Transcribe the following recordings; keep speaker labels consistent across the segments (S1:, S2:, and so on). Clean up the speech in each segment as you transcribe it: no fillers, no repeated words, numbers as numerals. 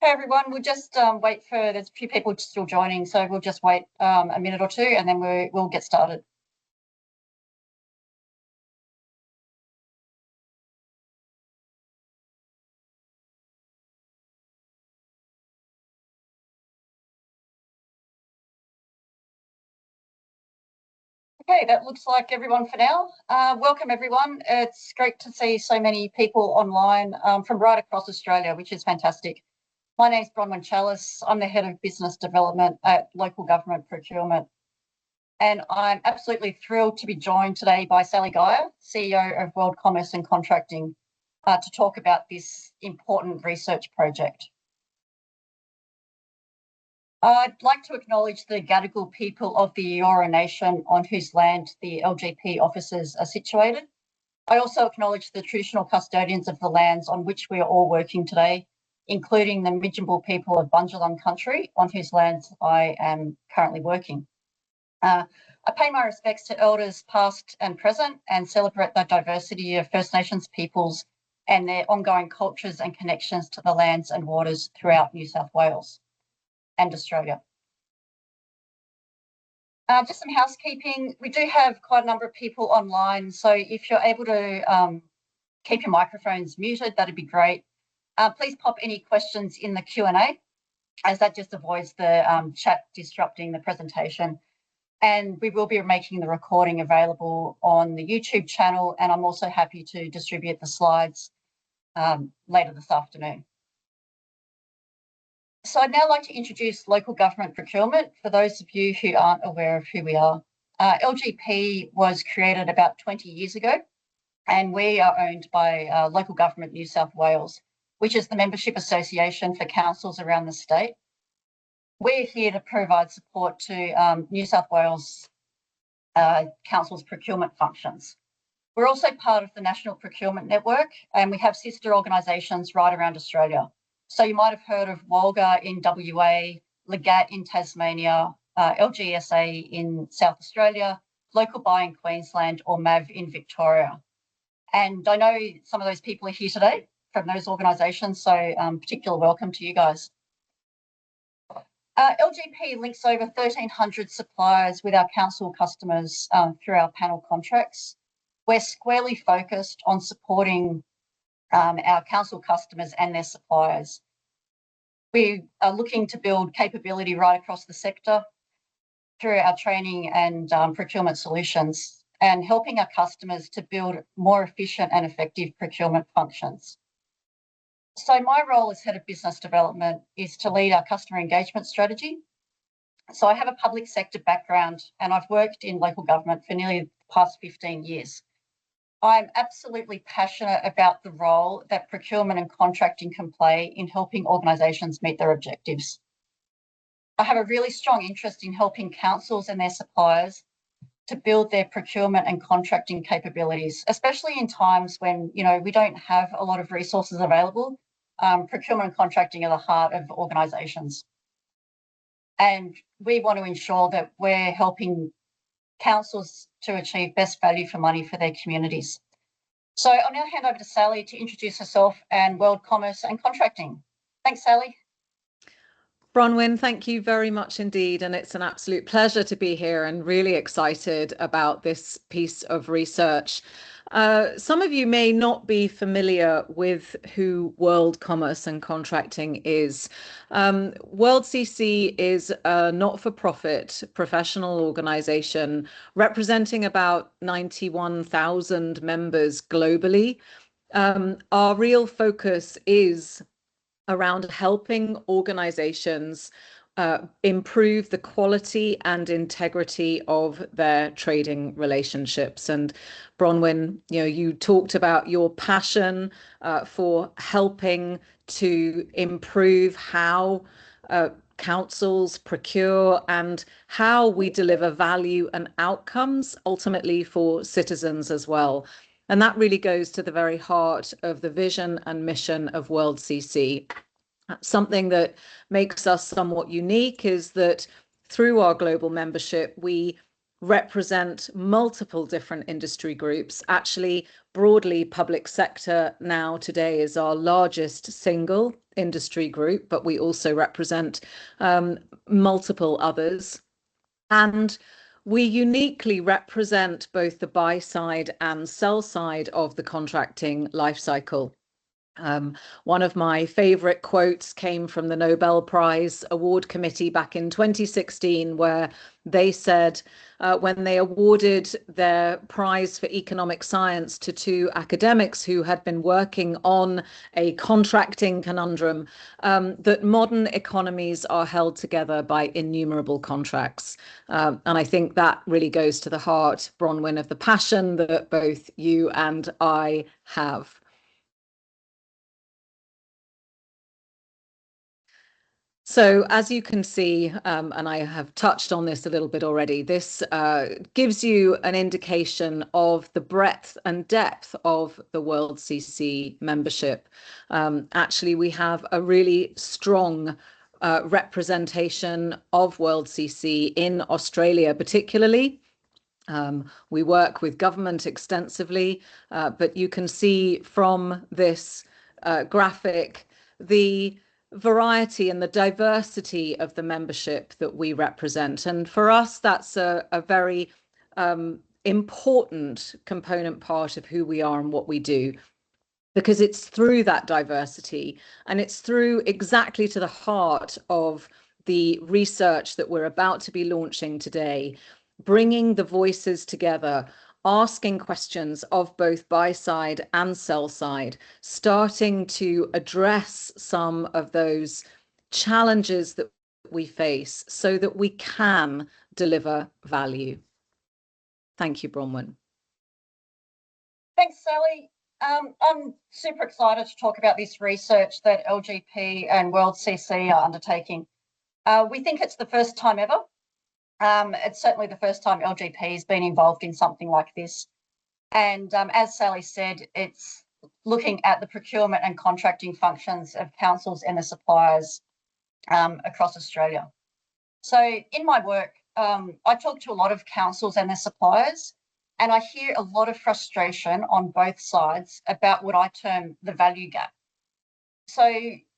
S1: Hey everyone, we'll just wait for, there's a few people still joining, so we'll just wait a minute or two and then we'll get started. Okay, that looks like everyone for now. Welcome everyone. It's great to see so many people online from right across Australia, which is fantastic. My name's Bronwyn Chalice. I'm the Head of Business Development at Local Government Procurement. And I'm absolutely thrilled to be joined today by Sally Geyer, CEO of World Commerce and Contracting, to talk about this important research project. I'd like to acknowledge the Gadigal people of the Eora Nation on whose land the LGP offices are situated. I also acknowledge the traditional custodians of the lands on which we are all working today, including the Midjinbul people of Bundjalung country, on whose lands I am currently working. I pay my respects to elders past and present and celebrate the diversity of First Nations peoples and their ongoing cultures and connections to the lands and waters throughout New South Wales and Australia. Just some housekeeping. We do have quite a number of people online, so if you're able to keep your microphones muted, that'd be great. Please pop any questions in the Q&A, as that just avoids the chat disrupting the presentation. And we will be making the recording available on the YouTube channel, and I'm also happy to distribute the slides later this afternoon. So I'd now like to introduce Local Government Procurement for those of you who aren't aware of who we are. LGP was created about 20 years ago, and we are owned by Local Government New South Wales, which is the membership association for councils around the state. We're here to provide support to New South Wales Council's procurement functions. We're also part of the National Procurement Network, and we have sister organisations right around Australia. So you might have heard of WOLGA in WA, LEGAT in Tasmania, LGSA in South Australia, Local Buy in Queensland, or MAV in Victoria. And I know some of those people are here today from those organisations, so particular welcome to you guys. LGP links over 1,300 suppliers with our council customers through our panel contracts. We're squarely focused on supporting our council customers and their suppliers. We are looking to build capability right across the sector through our training and procurement solutions, and helping our customers to build more efficient and effective procurement functions. So my role as Head of Business Development is to lead our customer engagement strategy. So I have a public sector background and I've worked in local government for nearly the past 15 years. I'm absolutely passionate about the role that procurement and contracting can play in helping organisations meet their objectives. I have a really strong interest in helping councils and their suppliers to build their procurement and contracting capabilities, especially in times when, we don't have a lot of resources available. Procurement and contracting are the heart of organisations. And we want to ensure that we're helping councils to achieve best value for money for their communities. So I'll now hand over to Sally to introduce herself and World Commerce and Contracting. Thanks, Sally.
S2: Bronwyn, thank you very much indeed. And it's an absolute pleasure to be here and really excited about this piece of research. Some of you may not be familiar with who World Commerce and Contracting is. World CC is a not-for-profit professional organisation representing about 91,000 members globally. Our real focus is around helping organisations improve the quality and integrity of their trading relationships. And Bronwyn, you talked about your passion for helping to improve how councils procure and how we deliver value and outcomes ultimately for citizens as well. And that really goes to the very heart of the vision and mission of World CC. Something that makes us somewhat unique is that through our global membership, we represent multiple different industry groups. Actually, broadly, public sector now today is our largest single industry group, but we also represent multiple others. And we uniquely represent both the buy side and sell side of the contracting lifecycle. One of my favorite quotes came from the Nobel Prize Award Committee back in 2016, where they said when they awarded their prize for economic science to two academics who had been working on a contracting conundrum, that modern economies are held together by innumerable contracts. And I think that really goes to the heart, Bronwyn, of the passion that both you and I have. So as you can see, and I have touched on this a little bit already, this gives you an indication of the breadth and depth of the World CC membership. Actually, we have a really strong representation of World CC in Australia, particularly. We work with government extensively, but you can see from this graphic the variety and the diversity of the membership that we represent. And for us, that's a very important component part of who we are and what we do, because it's through that diversity and it's through exactly to the heart of the research that we're about to be launching today, bringing the voices together, asking questions of both buy side and sell side, starting to address some of those challenges that we face so that we can deliver value. Thank you, Bronwyn.
S1: Thanks, Sally. I'm super excited to talk about this research that LGP and World CC are undertaking. We think it's the first time ever. It's certainly the first time LGP has been involved in something like this. And as Sally said, it's looking at the procurement and contracting functions of councils and the suppliers across Australia. So in my work, I talk to a lot of councils and their suppliers, and I hear a lot of frustration on both sides about what I term the value gap. So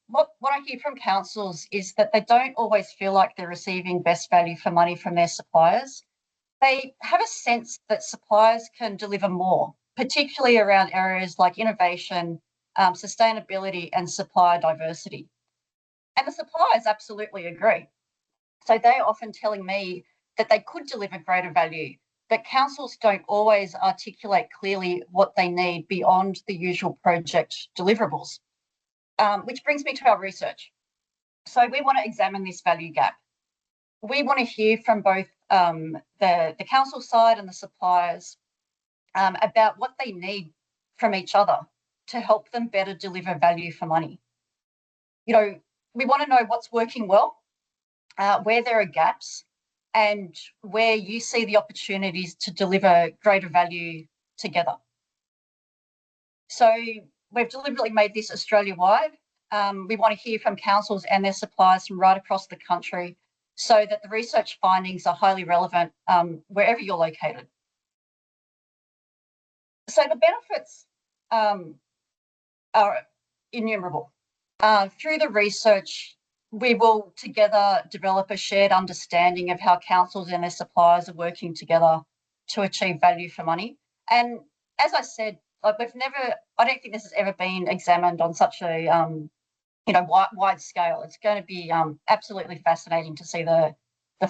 S1: what I hear from councils is that they don't always feel like they're receiving best value for money from their suppliers. They have a sense that suppliers can deliver more, particularly around areas like innovation, sustainability, and supplier diversity. And the suppliers absolutely agree. So they're often telling me that they could deliver greater value, but councils don't always articulate clearly what they need beyond the usual project deliverables. Which brings me to our research. So we want to examine this value gap. We want to hear from both the council side and the suppliers about what they need from each other to help them better deliver value for money. You know, we want to know what's working well, where there are gaps, and where you see the opportunities to deliver greater value together. So we've deliberately made this Australia-wide. We want to hear from councils and their suppliers from right across the country so that the research findings are highly relevant wherever you're located. So the benefits are innumerable. Through the research, we will together develop a shared understanding of how councils and their suppliers are working together to achieve value for money. And as I said, I don't think this has ever been examined on such a wide scale. It's going to be absolutely fascinating to see the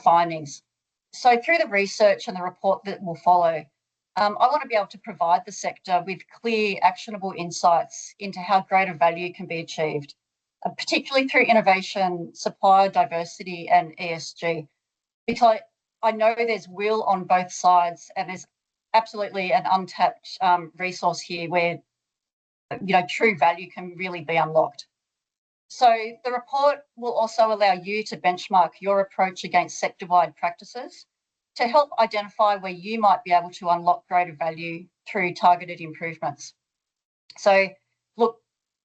S1: findings. So through the research and the report that will follow, I want to be able to provide the sector with clear, actionable insights into how greater value can be achieved, particularly through innovation, supplier diversity, and ESG. Because I know there's will on both sides, and there's absolutely an untapped resource here where true value can really be unlocked. So the report will also allow you to benchmark your approach against sector-wide practices to help identify where you might be able to unlock greater value through targeted improvements. So look,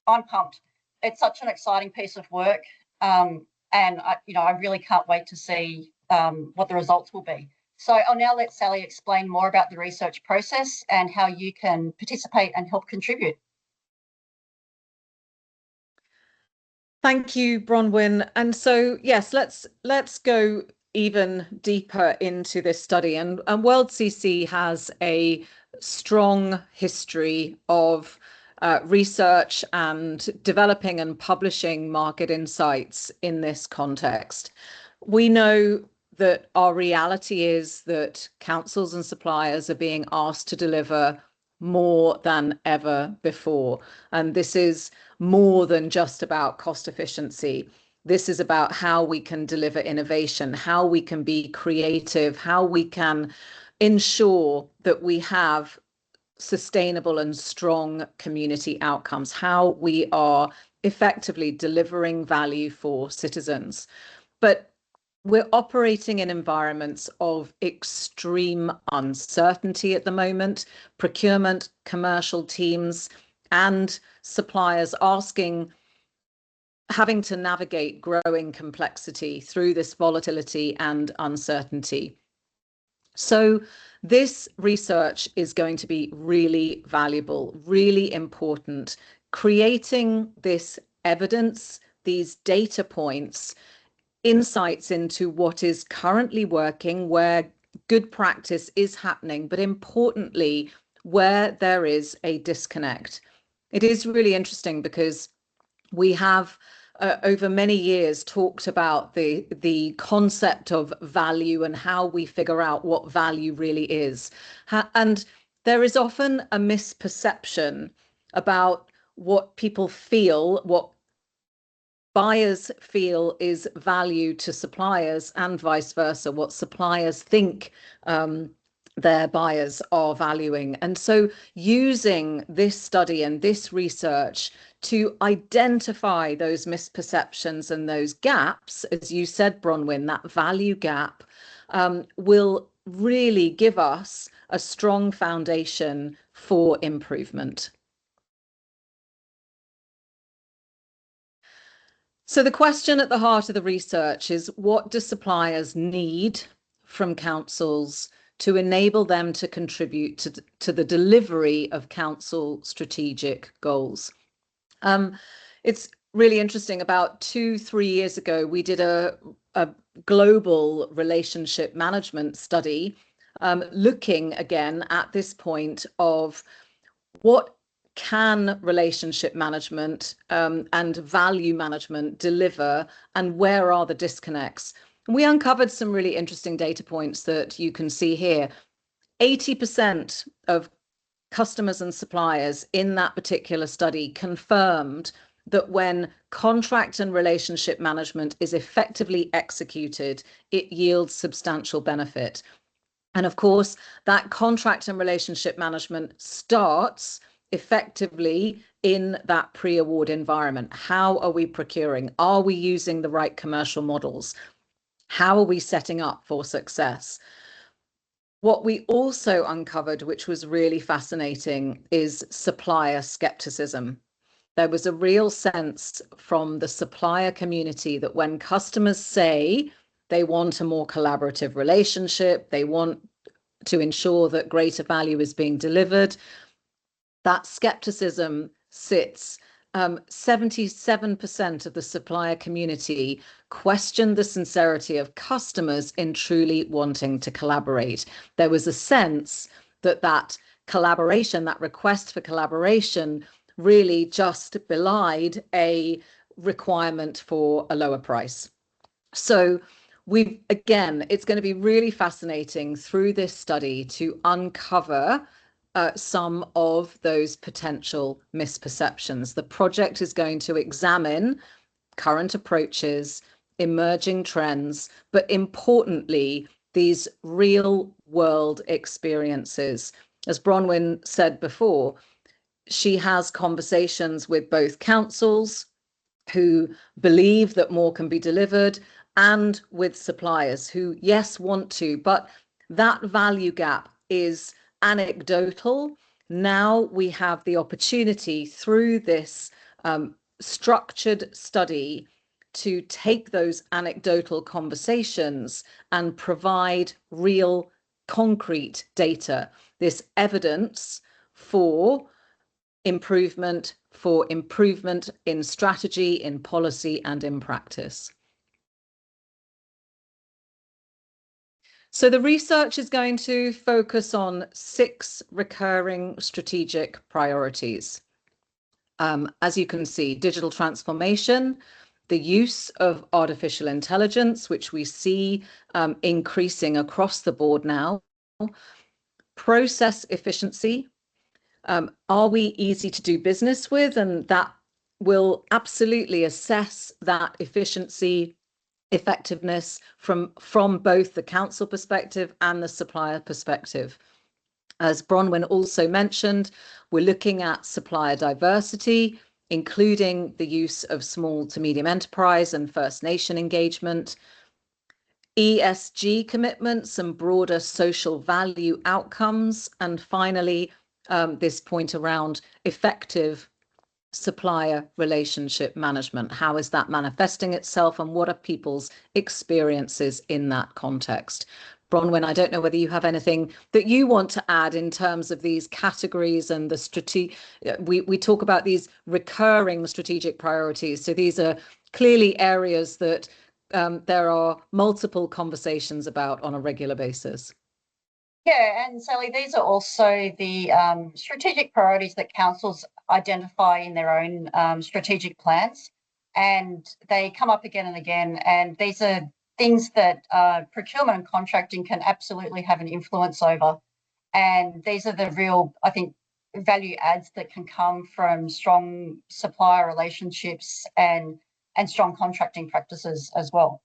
S1: I'm pumped. It's such an exciting piece of work, and I really can't wait to see what the results will be. So I'll now let Sally explain more about the research process and how you can participate and help contribute.
S2: Thank you, Bronwyn. And so, yes, let's go even deeper into this study. And World CC has a strong history of research and developing and publishing market insights in this context. We know that our reality is that councils and suppliers are being asked to deliver more than ever before. And this is more than just about cost efficiency. This is about how we can deliver innovation, how we can be creative, how we can ensure that we have sustainable and strong community outcomes, how we are effectively delivering value for citizens. But we're operating in environments of extreme uncertainty at the moment. Procurement, commercial teams, and suppliers having to navigate growing complexity through this volatility and uncertainty. So this research is going to be really valuable, really important. Creating this evidence, these data points, insights into what is currently working, where good practice is happening, but importantly, where there is a disconnect. It is really interesting because we have over many years talked about the concept of value and how we figure out what value really is. And there is often a misperception about what people feel, what buyers feel is value to suppliers, and vice versa, what suppliers think their buyers are valuing. And so using this study and this research to identify those misperceptions and those gaps, as you said, Bronwyn, that value gap, will really give us a strong foundation for improvement. So the question at the heart of the research is, what do suppliers need from councils to enable them to contribute to the delivery of council strategic goals? It's really interesting. About 2-3 years ago, we did a global relationship management study, looking again at this point of what can relationship management and value management deliver, and where are the disconnects? And we uncovered some really interesting data points that you can see here. 80% of customers and suppliers in that particular study confirmed that when contract and relationship management is effectively executed, it yields substantial benefit. And of course, that contract and relationship management starts effectively in that pre-award environment. How are we procuring? Are we using the right commercial models? How are we setting up for success? What we also uncovered, which was really fascinating, is supplier skepticism. There was a real sense from the supplier community that when customers say they want a more collaborative relationship, they want to ensure that greater value is being delivered, that skepticism sits. 77% of the supplier community questioned the sincerity of customers in truly wanting to collaborate. There was a sense that collaboration, that request for collaboration, really just belied a requirement for a lower price. So again, it's going to be really fascinating through this study to uncover some of those potential misperceptions. The project is going to examine current approaches, emerging trends, but importantly, these real world experiences. As Bronwyn said before, she has conversations with both councils who believe that more can be delivered, and with suppliers who, yes, want to, but that value gap is anecdotal. Now we have the opportunity through this structured study to take those anecdotal conversations and provide real concrete data, this evidence for improvement in strategy, in policy, and in practice. So the research is going to focus on 6 recurring strategic priorities. As you can see, digital transformation, the use of artificial intelligence, which we see increasing across the board now, process efficiency. Are we easy to do business with? And that will absolutely assess that efficiency, effectiveness from both the council perspective and the supplier perspective. As Bronwyn also mentioned, we're looking at supplier diversity, including the use of small to medium enterprise and First Nation engagement, ESG commitments and broader social value outcomes, and finally, this point around effective supplier relationship management. How is that manifesting itself, and what are people's experiences in that context? Bronwyn, I don't know whether you have anything that you want to add in terms of these categories and the strategic. We talk about these recurring strategic priorities. So these are clearly areas that there are multiple conversations about on a regular basis.
S1: Yeah, and Sally, these are also the strategic priorities that councils identify in their own strategic plans, and they come up again and again. And these are things that procurement and contracting can absolutely have an influence over. And these are the real, I think, value adds that can come from strong supplier relationships and strong contracting practices as well.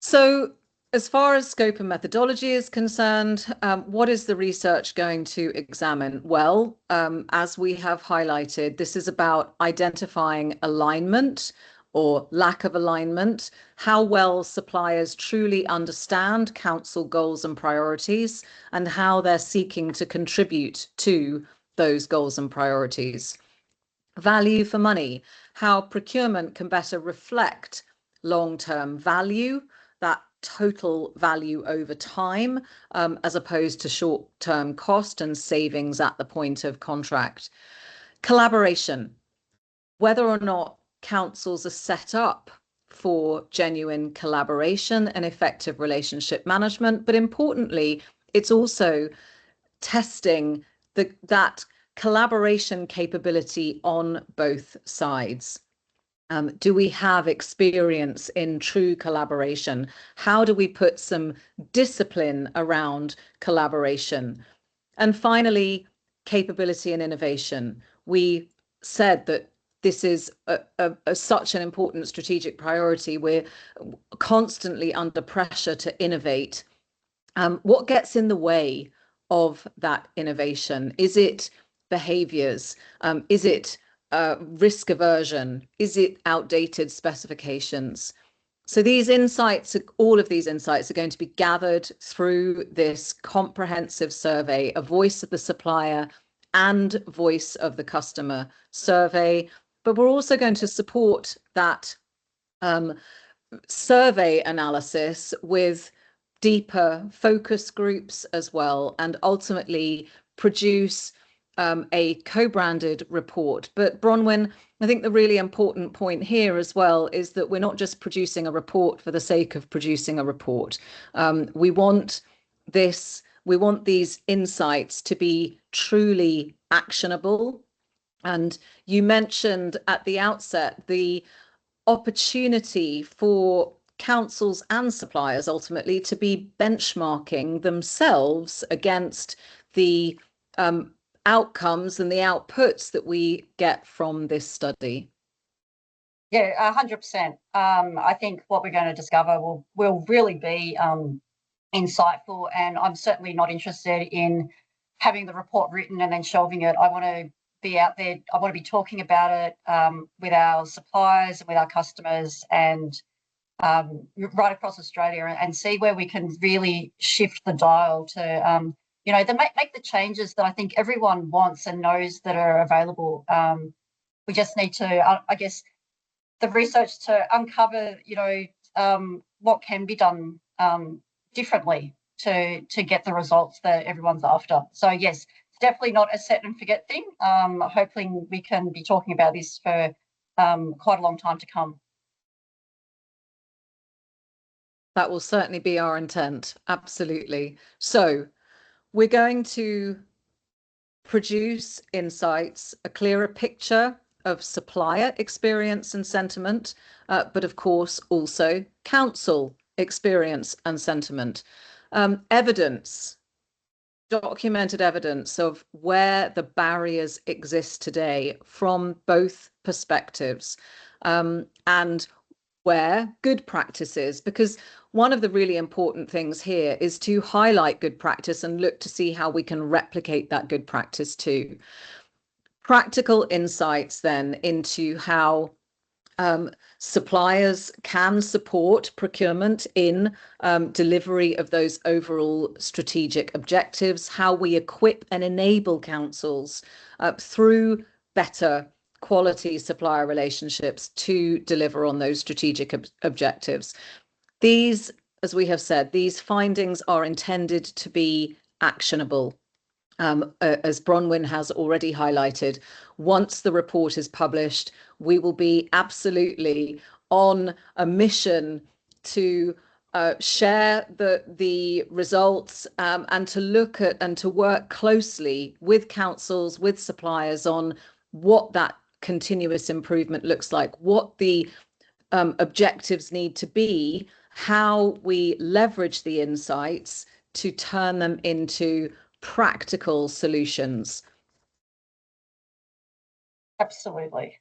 S2: So as far as scope and methodology is concerned, what is the research going to examine? Well, as we have highlighted, this is about identifying alignment or lack of alignment, how well suppliers truly understand council goals and priorities, and how they're seeking to contribute to those goals and priorities. Value for money, how procurement can better reflect long-term value, that total value over time, as opposed to short-term cost and savings at the point of contract. Collaboration, whether or not councils are set up for genuine collaboration and effective relationship management, but importantly, it's also testing that collaboration capability on both sides. Do we have experience in true collaboration? How do we put some discipline around collaboration? And finally, capability and innovation. We said that this is such an important strategic priority. We're constantly under pressure to innovate. What gets in the way of that innovation? Is it behaviors? Is it risk aversion? Is it outdated specifications? So these insights, all of these insights are going to be gathered through this comprehensive survey, a voice of the supplier and voice of the customer survey. But we're also going to support that survey analysis with deeper focus groups as well, and ultimately produce a co-branded report. But Bronwyn, I think the really important point here as well is that we're not just producing a report for the sake of producing a report. We want these insights to be truly actionable. And you mentioned at the outset the opportunity for councils and suppliers ultimately to be benchmarking themselves against the outcomes and the outputs that we get from this study.
S1: Yeah, 100%. I think what we're going to discover will really be insightful, and I'm certainly not interested in having the report written and then shelving it. I want to be out there. I want to be talking about it with our suppliers and with our customers and right across Australia, and see where we can really shift the dial to make the changes that I think everyone wants and knows that are available. We just need to, I guess, the research to uncover, what can be done differently to get the results that everyone's after. So yes, it's definitely not a set and forget thing. Hopefully we can be talking about this for quite a long time to come.
S2: That will certainly be our intent. Absolutely. So we're going to produce insights, a clearer picture of supplier experience and sentiment, but of course also council experience and sentiment. Evidence, documented evidence of where the barriers exist today from both perspectives, and where good practice is, because one of the really important things here is to highlight good practice and look to see how we can replicate that good practice too. Practical insights then into how suppliers can support procurement in delivery of those overall strategic objectives, how we equip and enable councils through better quality supplier relationships to deliver on those strategic objectives. These, as we have said, these findings are intended to be actionable. As Bronwyn has already highlighted, once the report is published, we will be absolutely on a mission to share the results and to look at and to work closely with councils, with suppliers on what that continuous improvement looks like, what the objectives need to be, how we leverage the insights to turn them into practical solutions.
S1: Absolutely.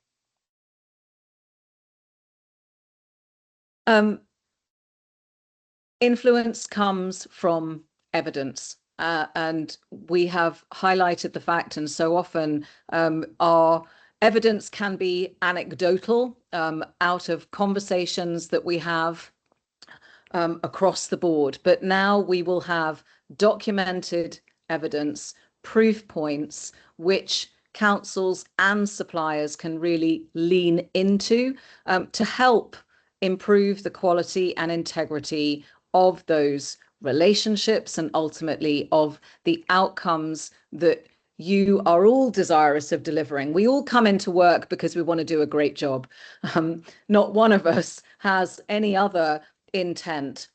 S2: Influence comes from evidence, and we have highlighted the fact, and so often our evidence can be anecdotal out of conversations that we have across the board, but now we will have documented evidence, proof points, which councils and suppliers can really lean into to help improve the quality and integrity of those relationships and ultimately of the outcomes that you are all desirous of delivering. We all come into work because we want to do a great job. Not one of us has any other intent.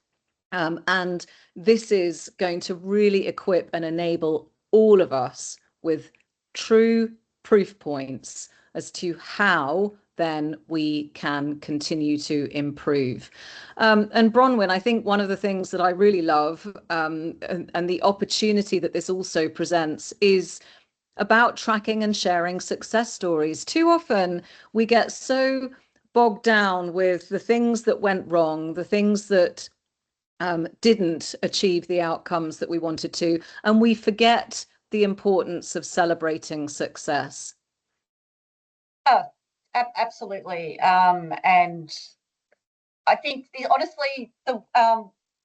S2: And this is going to really equip and enable all of us with true proof points as to how then we can continue to improve. And Bronwyn, I think one of the things that I really love and the opportunity that this also presents is about tracking and sharing success stories. Too often we get so bogged down with the things that went wrong, the things that didn't achieve the outcomes that we wanted to, and we forget the importance of celebrating success.
S1: Absolutely. And I think honestly,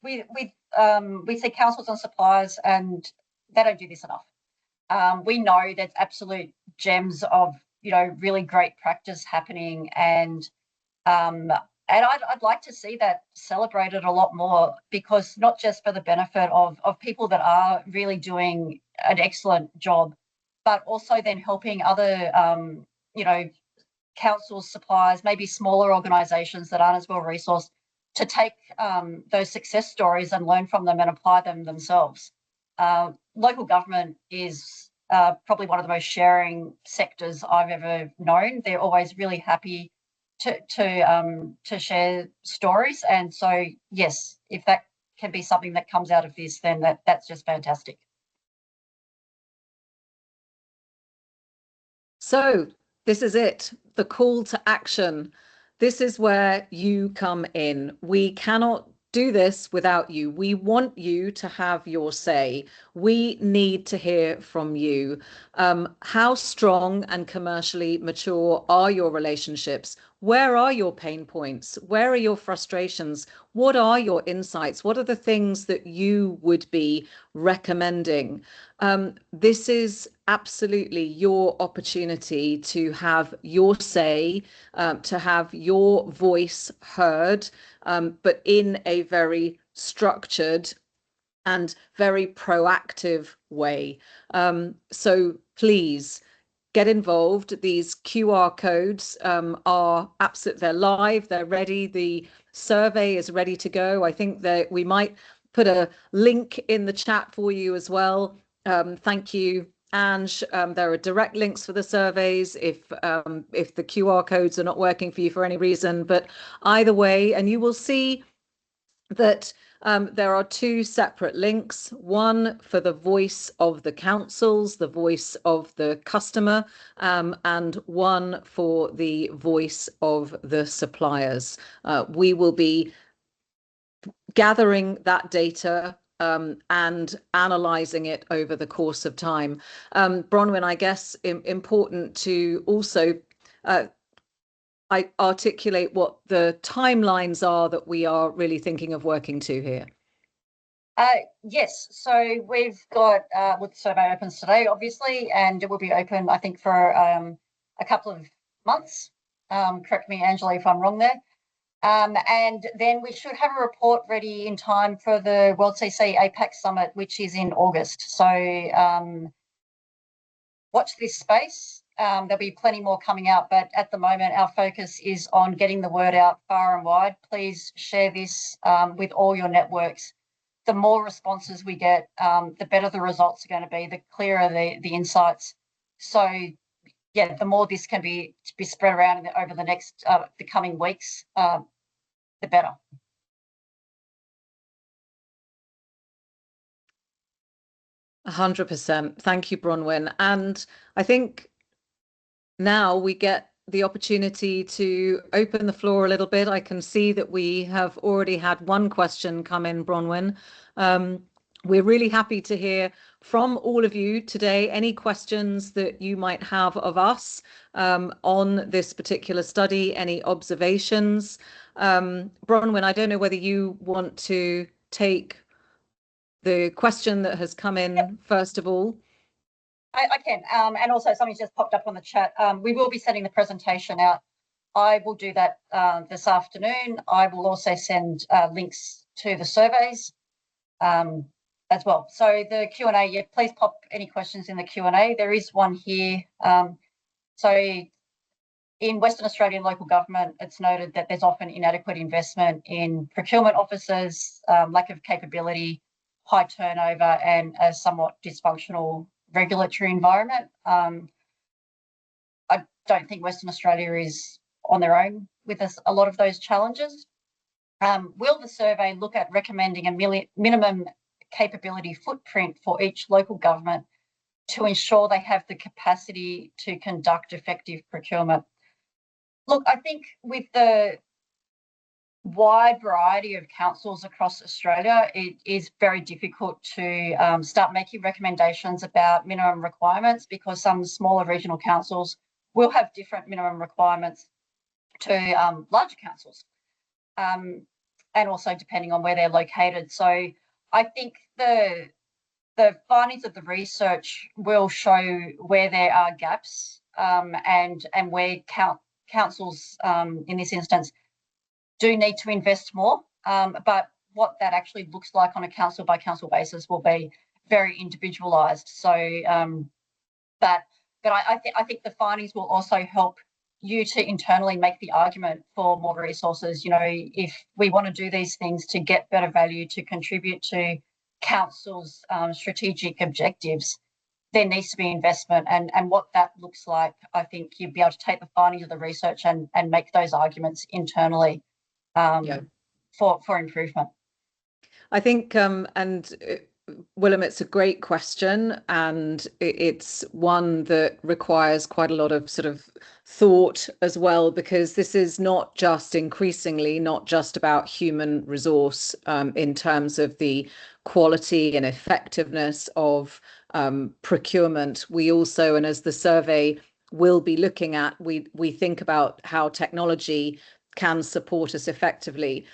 S1: we see councils and suppliers, and they don't do this enough. We know there's absolute gems of really great practice happening, and I'd like to see that celebrated a lot more, because not just for the benefit of people that are really doing an excellent job, but also then helping other councils, suppliers, maybe smaller organisations that aren't as well resourced, to take those success stories and learn from them and apply them themselves. Local government is probably one of the most sharing sectors I've ever known. They're always really happy to share stories, and so yes, if that can be something that comes out of this, then that's just fantastic.
S2: So this is it, the call to action. This is where you come in. We cannot do this without you. We want you to have your say. We need to hear from you. How strong and commercially mature are your relationships where are your pain points? Where are your frustrations? What are your insights? What are the things that you would be recommending? This is absolutely your opportunity to have your say, to have your voice heard, but in a very structured and very proactive way. So please get involved. These QR codes are absolutely, they're live, they're ready. The survey is ready to go. I think that we might put a link in the chat for you as well. Thank you, Ange. There are direct links for the surveys if the QR codes are not working for you for any reason, but either way, and you will see that there are two separate links, one for the voice of the councils, the voice of the customer, and one for the voice of the suppliers. We will be gathering that data and analysing it over the course of time. Bronwyn, I guess important to also I articulate what the timelines are that we are really thinking of working to here.
S1: Yes, so we've got the survey opens today, obviously, and it will be open, I think, for a couple of months. Correct me, Angela, if I'm wrong there. And then we should have a report ready in time for the World CC APAC Summit, which is in August. So watch this space. There'll be plenty more coming out, but at the moment, our focus is on getting the word out far and wide. Please share this with all your networks. The more responses we get, the better the results are going to be, the clearer the insights. So, yeah, the more this can be spread around over the next the coming weeks, the better.
S2: A 100%. Thank you, Bronwyn. And I think now we get the opportunity to open the floor a little bit. I can see that we have already had one question come in, Bronwyn. We're really happy to hear from all of you today. Any questions that you might have of us on this particular study, any observations? Bronwyn, I don't know whether you want to take the question that has come in first of all.
S1: I can, and also something's just popped up on the chat. We will be sending the presentation out. I will do that this afternoon. I will also send links to the surveys as well. So the Q&A, yeah, please pop any questions in the Q&A. There is one here. So in Western Australian local government, it's noted that there's often inadequate investment in procurement officers, lack of capability, high turnover, and a somewhat dysfunctional regulatory environment. I don't think Western Australia is on their own with a lot of those challenges. Will the survey look at recommending a minimum capability footprint for each local government to ensure they have the capacity to conduct effective procurement? Look, I think with the wide variety of councils across Australia, it is very difficult to start making recommendations about minimum requirements because some smaller regional councils will have different minimum requirements to larger councils, and also depending on where they're located. So I think the findings of the research will show where there are gaps and where councils in this instance do need to invest more, but what that actually looks like on a council by council basis will be very individualised. So but I think the findings will also help you to internally make the argument for more resources. You know, if we want to do these things to get better value, to contribute to councils' strategic objectives, there needs to be investment, and what that looks like, I think you'd be able to take the findings of the research and make those arguments internally. For improvement.
S2: I think, Willem, it's a great question, and it's one that requires quite a lot of sort of thought as well, because this is not just about human resource in terms of the quality and effectiveness of procurement. We also, and as the survey will be looking at. We think about how technology can support us effectively,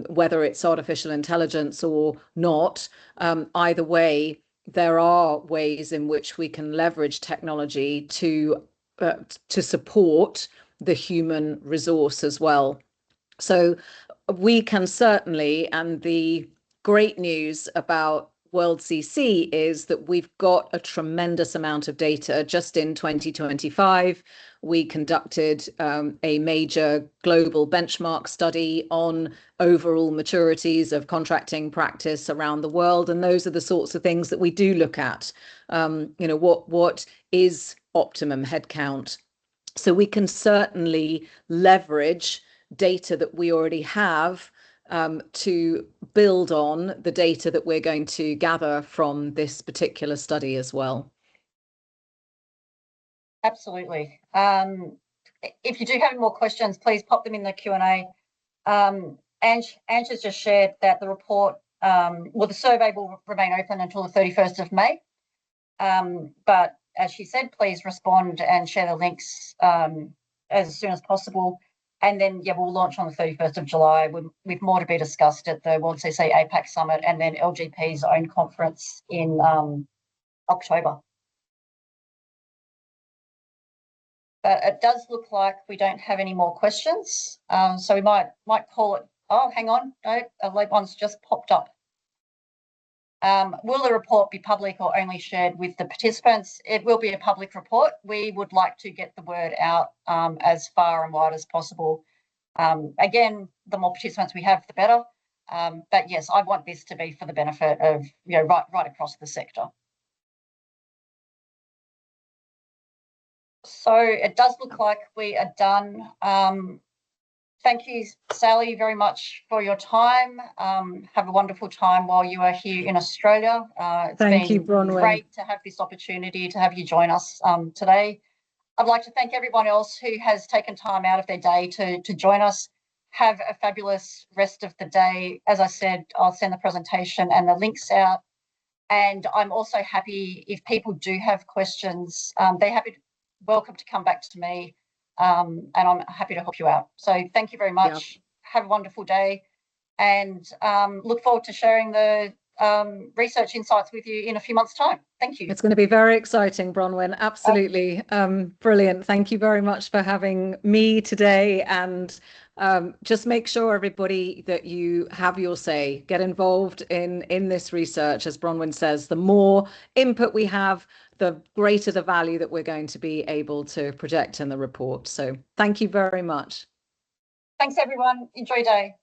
S2: whether it's artificial intelligence or not. Either way, there are ways in which we can leverage technology to support the human resource as well. So we can certainly, and the great news about World CC is that we've got a tremendous amount of data. Just in 2025, we conducted a major global benchmark study on overall maturities of contracting practice around the world. And those are the sorts of things that we do look at. What is optimum headcount? So we can certainly leverage data that we already have to build on the data that we're going to gather from this particular study as well.
S1: Absolutely. If you do have any more questions, please pop them in the Q&A. Ange has just shared that the report, the survey will remain open until the 31st of May. But as she said, please respond and share the links as soon as possible. And then, we'll launch on the 31st of July with more to be discussed at the World CC APAC Summit and then LGP's own conference in October. But it does look like we don't have any more questions. So we might call it. Oh, hang on. No, a late one's just popped up. Will the report be public or only shared with the participants? It will be a public report. We would like to get the word out as far and wide as possible. Again, the more participants we have, the better. But yes, I want this to be for the benefit of right across the sector. So it does look like we are done. Thank you, Sally, very much for your time. Have a wonderful time while you are here in Australia. It's been great to have this opportunity to have you join us today. I'd like to thank everyone else who has taken time out of their day to join us. Have a fabulous rest of the day. As I said, I'll send the presentation and the links out. And I'm also happy if people do have questions, they're welcome to come back to me. And I'm happy to help you out. So thank you very much. Have a wonderful day and look forward to sharing the research insights with you in a few months' time. Thank you.
S2: It's going to be very exciting, Bronwyn. Absolutely. Brilliant. Thank you very much for having me today. And just make sure, everybody, that you have your say. Get involved in this research. As Bronwyn says, the more input we have, the greater the value that we're going to be able to project in the report. So thank you very much.
S1: Thanks, everyone. Enjoy your day.